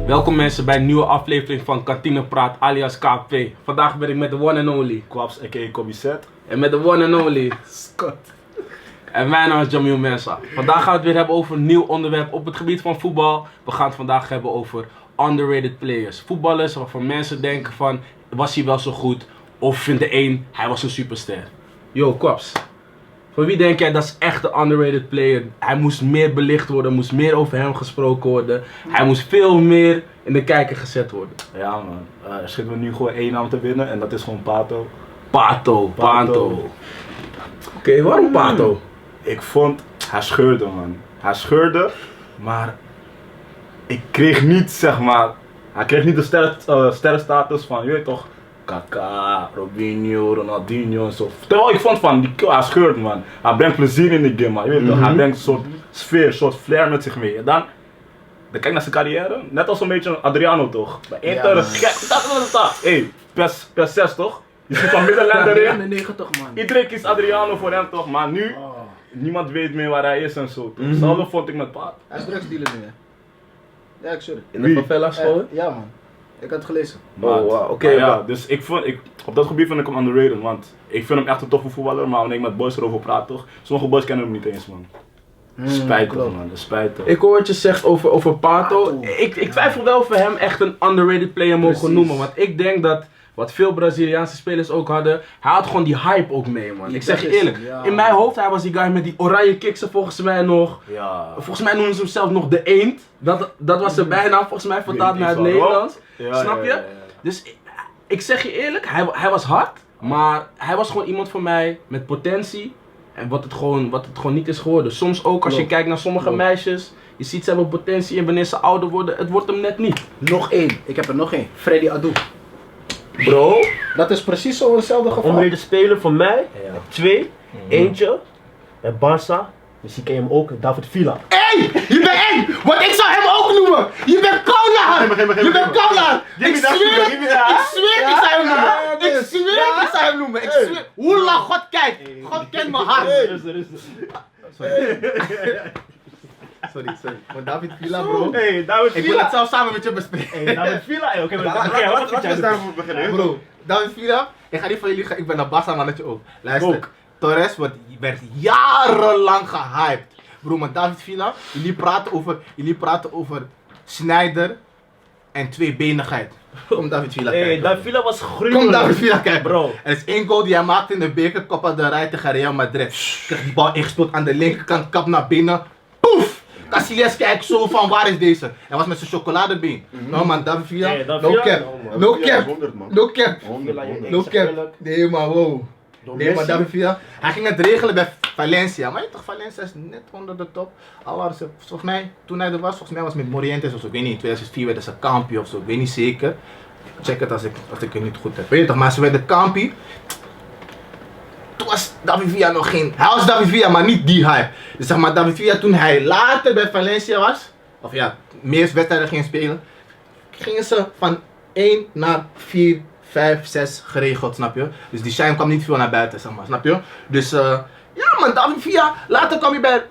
Welkom mensen bij een nieuwe aflevering van Kantine Praat alias KP. Vandaag ben ik met de one and only Kwaps, a.k.a. Kobbyset. en met de one and only Scott. En mijn naam is Jamil Mensa. Vandaag gaan we het weer hebben over een nieuw onderwerp op het gebied van voetbal. We gaan het vandaag hebben over underrated players. Voetballers waarvan mensen denken van, was hij wel zo goed? Of vindt de een, hij was een superster. Yo Kwaps, voor wie denk jij dat is echt een underrated player? Hij moest meer belicht worden, moest meer over hem gesproken worden. Hij moest veel meer in de kijker gezet worden. Ja man, er schieten we nu gewoon één naam te winnen en dat is gewoon Pato. Pato. Oké, waarom Pato? Ik vond, hij scheurde man. Hij scheurde, maar ik kreeg niet zeg maar, hij kreeg niet de sterrenstatus van, je weet toch, Kaka, Robinho, Ronaldinho en zo. Terwijl ik vond van, hij scheurt man. Hij brengt plezier in de game man, je weet toch, hij brengt een soort sfeer, een soort flair met zich mee. En dan kijk naar zijn carrière, net als een beetje Adriano toch? Bij Inter, hey, PES 6 toch? Je zit van middenlander in. 90 man. Iedereen kiest Adriano voor hem toch, maar nu, niemand weet meer waar hij is en zo toch? Hetzelfde vond ik met Paat. Hij is drugsdealer nu hè. Ja, ik sorry. In de favela school? Ja man. Ik had het gelezen. Oh, wow. Oké, Ja, ja. dus op dat gebied vind ik hem underrated, want ik vind hem echt een toffe voetballer, maar wanneer ik met boys erover praat toch, sommige boys kennen hem niet eens man. Spijtig man, spijtig. Ik hoor wat je zegt over Pato. Ik twijfel wel of we hem echt een underrated player mogen Precies. noemen. Want ik denk dat, wat veel Braziliaanse spelers ook hadden, hij had gewoon die hype ook mee man. Ik zeg je eerlijk, in mijn hoofd, hij was die guy met die oranje kiksen volgens mij nog. Ja. Volgens mij noemden ze hem zelf nog de Eend. Dat was zijn bijnaam volgens mij vertaald naar het Nederlands. Snap je? Dus ik zeg je eerlijk, hij was hard, maar hij was gewoon iemand voor mij met potentie. En wat het gewoon niet is geworden. Soms ook als je kijkt naar sommige meisjes, je ziet ze hebben potentie en wanneer ze ouder worden, het wordt hem net niet. Nog één. Ik heb er nog één. Freddy Adu. Bro, Dat is precies zo hetzelfde geval. Onderrated speler voor mij, twee, eentje, bij Barça, misschien ken je hem ook, David Villa. Hey! Je bent één! Want ik zou hem ook noemen! Je bent Kaunaar! Je bent Kaunaar! Ik zweer, ik zou hem noemen! Ik zweer, ik zou hem noemen! Ik zweer. Hoe lang God kijkt! God kent mijn hart! Sorry. Maar David Villa bro. Hey, David Ik wil het zelf samen met je bespreken. Hey, David Villa, oké, wat vind jij ervan? Bro, David Villa, ik ga niet van jullie gaan, ik ben een Barca mannetje ook. Luister, Ook. Torres werd jarenlang gehyped. Bro, maar David Villa, jullie praten over Sneijder en tweebenigheid. Kom David Villa Hey, kijken. David Villa was gruwelijk. Kom David Villa kijken. Bro. Er is één goal die hij maakte in de beker, Copa del Rey tegen Real Madrid. Krijgt die bal ingespeeld aan de linkerkant, kap naar binnen. Poef! Casillas kijkt zo van waar is deze? Hij was met zijn chocoladebeen. No man, David Villa, Hey, David no Villa? cap, no cap, no cap. No cap. Eerlijk. Nee maar wow. Nee maar David Villa, hij ging het regelen bij Valencia. Maar je toch, Valencia is net onder de top. Al waren ze, volgens mij, toen hij er was, volgens mij was het met Morientes of zo. Ik weet niet, in 2004 werden ze kampioen of zo. Ik weet niet zeker. Check het als ik het niet goed heb. Weet je toch, maar ze werden kampioen. Toen was David Villa nog geen... Hij was David Villa, maar niet die hype. Dus zeg maar, David Villa toen hij later bij Valencia was, of ja, meer wedstrijden ging spelen, gingen ze van 1 naar 4, 5, 6 geregeld, snap je? Dus die shine kwam niet veel naar buiten, zeg maar, snap je? Dus ja man, David Villa, later kwam hij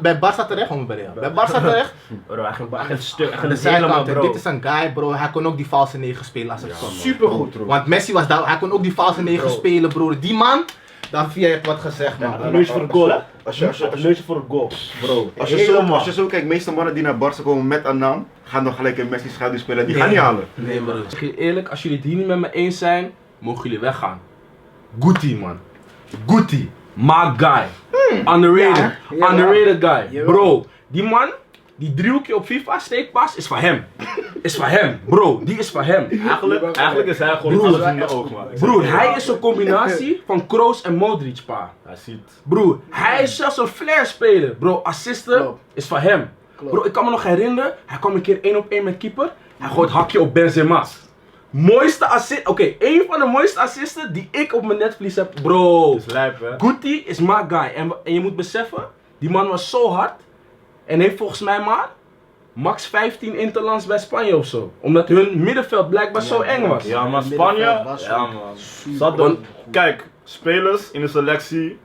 bij Barca terecht, bij Barca terecht. Bro, hij ging echt stuk, Aan de zijkant, dit is een guy bro, hij kon ook die valse 9 spelen als het kon. supergoed. Want Messi was daar, hij kon ook die valse 9 spelen bro. Die man, David Villa heeft wat gezegd man. Een neusje voor de goal, hè? Als Een neusje voor de goal. Bro, als je zo kijkt, meeste mannen die naar Barca komen met een naam, gaan dan gelijk in Messi schaduw spelen. Die gaan niet halen. nee bro. Ik zeg je eerlijk, als jullie het hier niet met me eens zijn, mogen jullie weggaan. Guti man. Guti. My guy. Underrated. Ja, Underrated guy. Jawel. Bro, die man, Die driehoekje op FIFA, steekpas, is van hem. Is van hem. Bro, die is van hem. Eigenlijk is hij gewoon alles in de oog, man. Broer, hij is een combinatie van Kroos en Modric, pa. Hij ziet. Broer, hij is zelfs een flair speler. Bro, assisten Klopt. is van hem. Klopt. Bro, ik kan me nog herinneren, hij kwam een keer 1-op-1 met keeper. Hij gooit hakje op Benzema. Mooiste assist, oké, één van de mooiste assisten die ik op mijn netvlies heb. Bro, Dat is lijp, hè? Guti is my guy. En je moet beseffen, die man was zo hard. En heeft volgens mij maar max 15 interlands bij Spanje of zo. Omdat hun middenveld blijkbaar zo eng was. Ja, maar Het middenveld Spanje. was Ja, zo man. super Zat er- goed. Kijk, spelers in de selectie.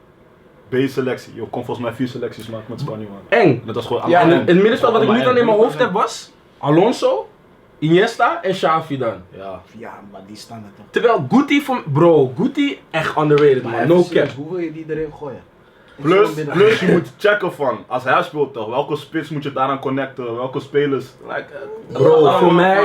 B-selectie. Je kon volgens mij 4 selecties maken met Spanje, man. Eng. Dat was gewoon Ja, en allemaal het middenveld wat ik nu allemaal dan in mijn eng. hoofd heb was Alonso, Iniesta en Xavi dan. Ja. Ja, maar die staan er toch. Terwijl Guti van... Bro, Guti echt underrated man, Maar no even cap. serieus, hoe wil je die erin gooien? In Plus, zo'n midden- plus je moet checken van, als hij speelt toch, welke spits moet je daaraan connecten, welke spelers. Like, Bro,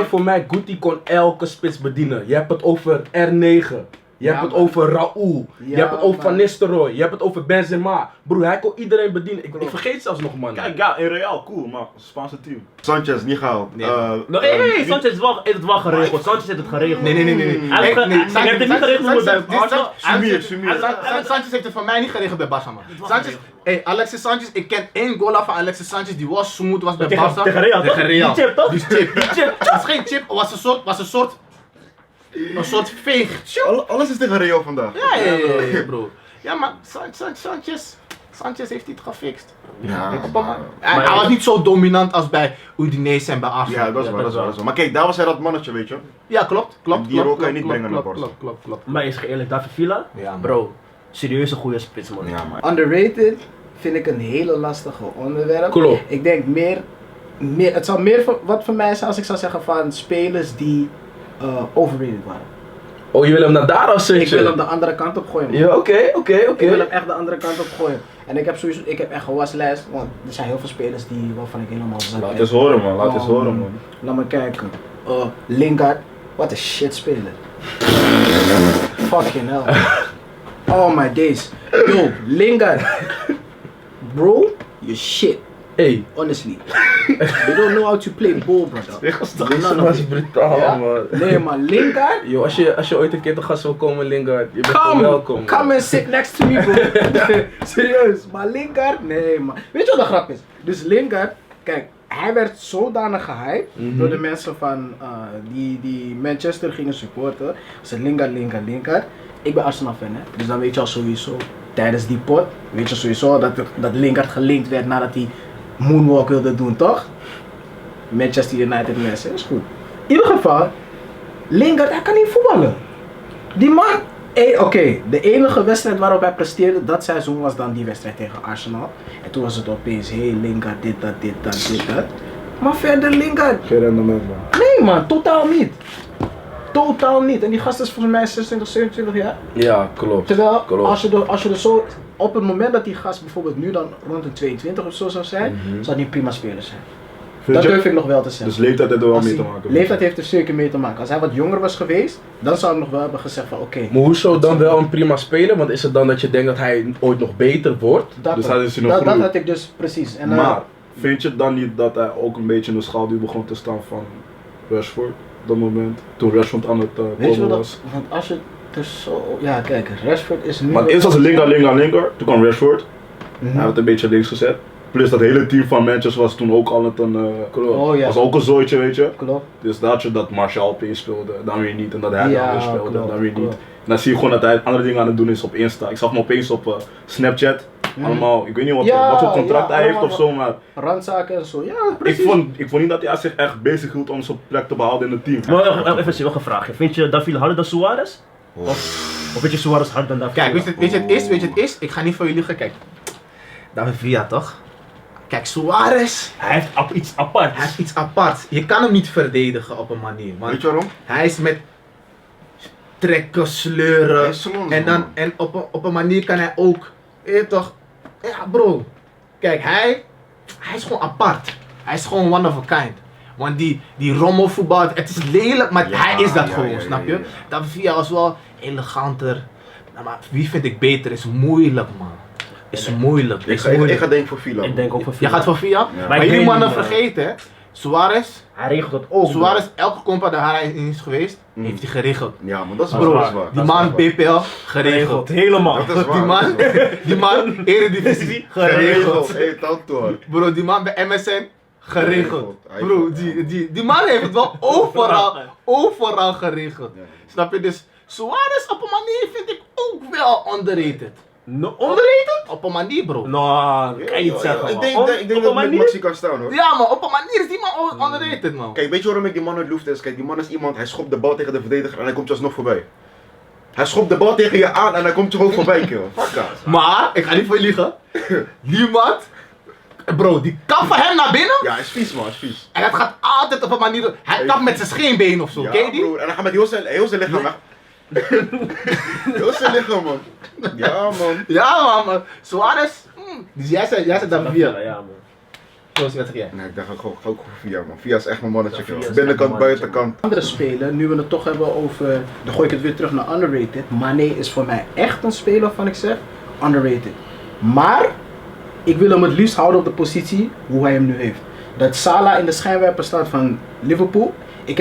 voor mij Guti kon elke spits bedienen. Je hebt het over R9. Je hebt het maar- over Raúl. Je Ja, hebt het over maar- Van Nistelrooy. Je hebt het over Benzema. Broer, hij kon iedereen bedienen. Ik vergeet zelfs nog man. kijk, ja, in Real, cool, maar Spaanse team. Sanchez, niet gehaald. Nee, Nee, Sanchez heeft het wel geregeld. Sanchez heeft het geregeld. Nee. Hij heeft het niet geregeld bij Barca. Sanchez heeft het van mij niet geregeld bij Barca, man. Sanchez, Alexis Sanchez, ik ken één goal af van Alexis Sanchez, die was smooth, was bij Barca. Tegen Real, toch? Tegen Real. Die chip, toch? Die chip. Het was geen chip, het was een soort veeg. Alles is tegen Real vandaag. Ja, bro. Ja, maar Sanchez heeft dit gefixt. Ja, Hij was niet zo dominant als bij Udinese en bij Arsenal. ja, dat is waar, dat is waar. Maar kijk, daar was hij dat mannetje, weet je. Ja, klopt. En die rol kan je niet brengen naar Barca. Klopt. Maar is eerlijk, David Villa? Ja, man. Bro, serieus een goede spits, man. Ja, maar. Underrated vind ik een hele lastige onderwerp. Klopt. Ik denk meer het zal meer wat voor mij zijn als ik zou zeggen van spelers die overrated waren. Oh, je wil hem naar daar als Ik wil hem de andere kant op gooien, man. Ja, oké. Ik wil hem echt de andere kant op gooien. En ik heb echt een waslijst, want er zijn heel veel spelers waarvan ik helemaal Laat eens horen, man, laat eens horen, man. Laat me kijken. Lingard, wat een shit speler. Fucking hell. Oh my days. Yo, Lingard. Bro, you're shit. Hey. Honestly. You don't know how to play ball, brother. Dat was brutaal, Ja? man. Nee, man, Lingard. Yo, als je ooit een keer te gast wil komen, Lingard, je bent wel welkom. Come and sit next to me, bro. Serieus, maar Lingard, nee, man. Weet je wat de grap is? Dus Lingard, kijk, hij werd zodanig gehyped door de mensen van die Manchester gingen supporten. Ze Lingard. Ik ben Arsenal fan, hè. Dus dan weet je al sowieso, tijdens die pot, weet je sowieso dat Lingard gelinkt werd nadat hij moonwalk wilde doen, toch? Manchester United mensen, is goed. In ieder geval, Lingard, hij kan niet voetballen. Die man, oké, de enige wedstrijd waarop hij presteerde dat seizoen was dan die wedstrijd tegen Arsenal. En toen was het opeens, hey Lingard, dit, dat. Maar verder Lingard, Geen rendement, man. nee man, totaal niet. Totaal niet. En die gast is volgens mij 26, 27 jaar. Ja, klopt. Terwijl, Klopt. als je er zo, op het moment dat die gast bijvoorbeeld nu dan rond de 22 of zo zou zijn, zou die een prima speler zijn. Dat durf ik nog wel te zeggen. Dus leeftijd heeft er wel Als mee te hij- maken. Leeftijd heeft er zeker mee te maken. Als hij wat jonger was geweest, dan zou ik nog wel hebben gezegd van oké. Maar hoezo dan wel een prima speler? Want is het dan dat je denkt dat hij ooit nog beter wordt? Dus hij is in een dat groei. had ik dus precies. En, Maar, vind je dan niet dat hij ook een beetje in de schaduw begon te staan van Rashford op dat moment? Toen Rashford aan het weet je komen wat was. want als je dus zo, ja kijk, Rashford is nu. Maar eerst was het Lingard, toen kwam Rashford. Mhm. Hij werd een beetje links gezet. Plus dat hele team van Manchester was toen ook al het een, Oh ja. was ook een zooitje, weet je. Klopt. Dus dat je dat Martial opeens speelde, dan weer niet. En dat hij Ja, dan weer speelde, klopt, dan weer niet. klopt. En dan zie je gewoon dat hij andere dingen aan het doen is op Insta. Ik zag hem opeens op Snapchat. Allemaal, ik weet niet wat voor contract ja, hij heeft allemaal of zo, maar Randzaken en zo. Ja, precies. ik vond niet dat hij zich echt bezig hield om zijn plek te behouden in het team. Maar even nog een vraagje. Vind je David harder dan Suarez? Of vind je Suarez harder dan David? Kijk, weet je het is? Ik ga niet voor jullie gaan kijken. David Villa toch? Kijk, Suarez, Hij heeft iets apart. hij heeft iets apart. Je kan hem niet verdedigen op een manier. Want Weet je waarom? hij is met trekken, Hij sleuren. is Solons, En, dan, man. en op een manier kan hij ook. Weet je toch? Ja, bro. Kijk, hij is gewoon apart. Hij is gewoon one of a kind. Want die rommelvoetbal, het is lelijk, maar Ja, hij is dat ja, gewoon, ja, snap je? ja, ja. David Villa was wel eleganter. Nou, maar wie vind ik beter is moeilijk, man. Is moeilijk. Ik ga denken voor Villa. Ik denk ook voor Je gaat voor Villa? Ja. Maar ik jullie weet mannen niet, man. vergeten, hè? Suarez, Hij regelt dat ook. Suarez, elke compa daar hij in is geweest, Mm. heeft hij geregeld. Ja, maar dat is Bro, waar. dat is waar, die dat is man waar. PPL, geregeld. Helemaal. Dat is waar. Die man, dat is waar. die man, Eredivisie, geregeld. Hey, Tantor. Bro, die man bij MSN, geregeld. Hij- Bro, die man heeft het wel overal geregeld. Ja. Snap je? Dus Suarez op een manier vind ik ook wel underrated. Onderrated? Op een manier, bro. Nou, kan je niet zeggen. Ik man. denk Op dat een het met manier? Maxi kan staan hoor. Ja, maar op een manier is die man underrated, man. Kijk, weet je waarom ik die man uit Loefte is? Kijk, die man is iemand, hij schopt de bal tegen de verdediger en hij komt je alsnog voorbij. Hij schopt de bal tegen je aan en hij komt je gewoon voorbij, kill. Fuck dat. Maar, ik ga niet voor je liegen. Niemand. Bro, die kap van hem naar binnen. Ja, is vies man, is vies. En het gaat altijd op een manier. Hij kapt met zijn scheenbeen of zo, Ja, ken je die? broer. En dan gaat met heel zijn lichaam weg. Heel zijn lichaam, man. Ja, man. Ja, man, maar Suarez. Dus jij zei daar via. Ja, man. Zoals wat zeg jij? Nee, ik dacht ook voor Via, man. Via is echt mijn mannetje, Ja, Via kill. is Binnenkant, echt mijn mannetje, buitenkant. Andere speler, nu we het toch hebben over, dan gooi ik het weer terug naar underrated. Mané is voor mij echt een speler waarvan ik zeg, underrated. Maar, ik wil hem het liefst houden op de positie hoe hij hem nu heeft. Dat Salah in de schijnwerper staat van Liverpool.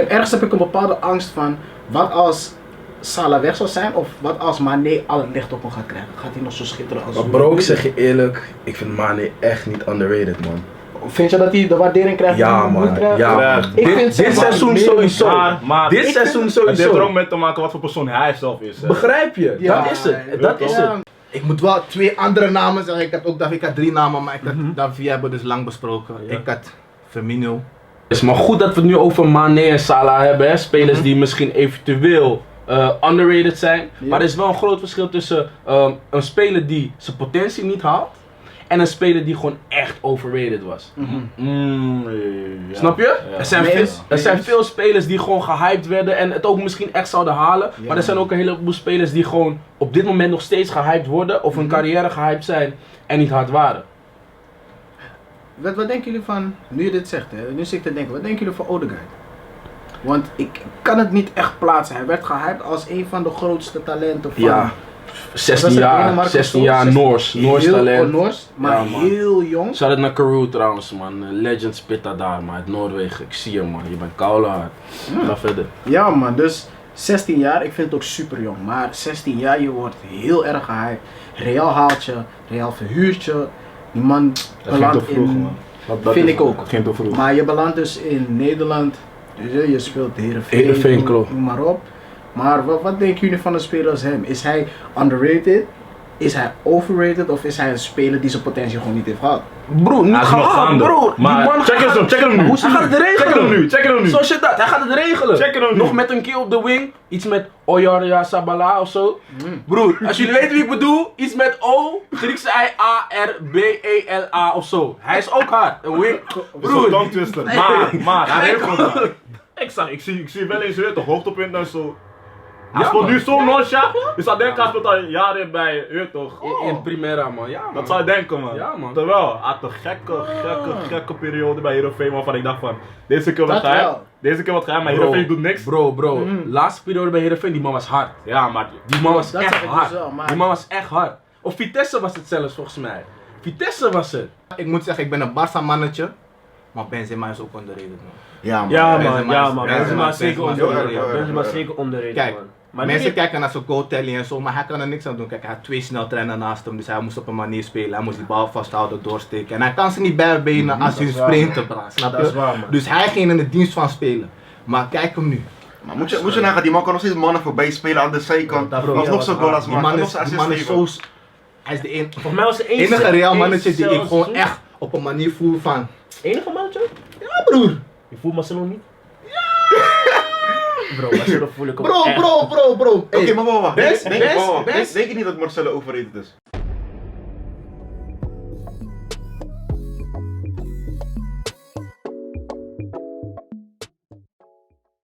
Ergens heb ik een bepaalde angst van, wat als Salah weg zou zijn of wat als Mané al het licht op hem gaat krijgen. Gaat hij nog zo schitteren als Maar bro, ik zeg je eerlijk, ik vind Mane echt niet underrated, man. Vind je dat hij de waardering krijgt? die Ja, hij moet man. krijgen? Ja, Echt. man. Ik vind Dit zeg maar seizoen meer- sowieso. Maar Dit ik seizoen vind- het heeft er ook sowieso. mee te maken wat voor persoon hij zelf is. Hè. Begrijp je? Ja, Dat is het. ja, Dat is ja. het. Ik moet wel 2 andere namen zeggen. Ik heb ook ik had 3 namen, maar ik had Davia hebben we dus lang besproken. Ja. Ik had Firmino. Is maar goed dat we het nu over Mane en Salah hebben, hè? Spelers die misschien eventueel underrated zijn. Ja. Maar er is wel een groot verschil tussen een speler die zijn potentie niet haalt en een speler die gewoon echt overrated was. Ja. Snap je? Ja. Er zijn, Nee, veel, eens. er zijn veel spelers die gewoon gehyped werden en het ook misschien echt zouden halen. Ja. Maar er zijn ook een heleboel spelers die gewoon op dit moment nog steeds gehyped worden of hun carrière gehyped zijn en niet hard waren. Wat denken jullie van, nu je dit zegt, hè, nu zit ik te denken, wat denken jullie van Odegaard? Want ik kan het niet echt plaatsen. Hij werd gehyped als een van de grootste talenten van... Ja, 16 Was het jaar, Denemarken 16 of zo? jaar 16 Noors heel talent. Noors, maar Ja, man. heel jong. Shout out naar Karoo trouwens man, Legend Spitta daar man, uit Noorwegen. Ik zie je man, je bent koude hard. Ga verder. Ja man, dus 16 jaar, ik vind het ook super jong. Maar 16 jaar, je wordt heel erg gehyped. Real haalt je, Real verhuurt je. Die man Dat ging te belandt vroeg, in... man. Dat Vind is- ik ook. Dat ging te vroeg. Maar je belandt dus in Nederland. Dus je speelt Heerenveen, noem- klopt. noem maar op. Maar wat denken jullie van een speler als hem? Is hij underrated? Is hij overrated? Of is hij een speler die zijn potentie gewoon niet heeft gehad? Broer, niet Hij is nog gehaald, gaande. broer. Die Maar man check hem nu. Hij gaat het regelen. Check hem nu, check hem nu. Zoals je dat, hij gaat het regelen. Check hem nu. Nog met een keer op de wing, iets met Oyarya Sabala of zo. Broer, als jullie weten wie ik bedoel, iets met O, Griekse I, A, R, B, E, L, A of zo. Hij is ook hard, een wing. Broer, Broer, tongue twister. Maar, hij heeft gewoon dat. Ik zie wel eens weer toch hoogtepunt en zo. Hij Ja, speelt man. nu zo nonchalant. Je zou denken, hij speelt al jaren bij, je weet toch. in Primera man, ja man. Dat zou je denken, man. Ja, man. Terwijl, hij had een gekke periode bij Heerenveen waarvan ik dacht van, deze keer wat Dat ga je, wel. deze keer wat ga je, maar Bro, Heerenveen doet niks. Bro, laatste periode bij Heerenveen, die man was hard. Ja, maar Die man was Dat echt zeg ik dus hard. wel, maar- Die man was echt hard. Of Vitesse was het zelfs volgens mij. Vitesse was het. Ik moet zeggen, ik ben een Barca mannetje. Maar Benzema is ook underrated, man. Ja, man. Ja Benzema man, ja is- man. Benzema Benzema is- is zeker Benzema is onderrated. heel erg, Benzema is heel erg. zeker onderrated Kijk, man. Maar Mensen niet- kijken naar zijn goal tally en zo, maar hij kan er niks aan doen. Kijk, hij had 2 sneltreinen naast hem, dus hij moest op een manier spelen. Hij moest die bal vasthouden, doorsteken. En hij kan ze niet bijbenen als dat je is waar, sprinten, bra, snap Dat is je? waar man. Dus hij ging in de dienst van spelen. Maar kijk hem nu. Maar moet je nagaan, die man kan nog steeds mannen voorbij spelen aan de zijkant. Ja, dat Alsnog bro, zo'n ja, goal als Die man. man Nog is, zo'n die assist man is geven. zo... Hij is de Volgens mij was de enige Real mannetje die ik zelfs gewoon seizoen. echt op een manier voel van... Enige mannetje? Ja broer, Je voelt Marcelo niet? Bro, Marcelo voel ik ook bro, echt. bro. Oké, Hey, maar wacht. Best, Denk best. je niet dat Marcelo overrated is?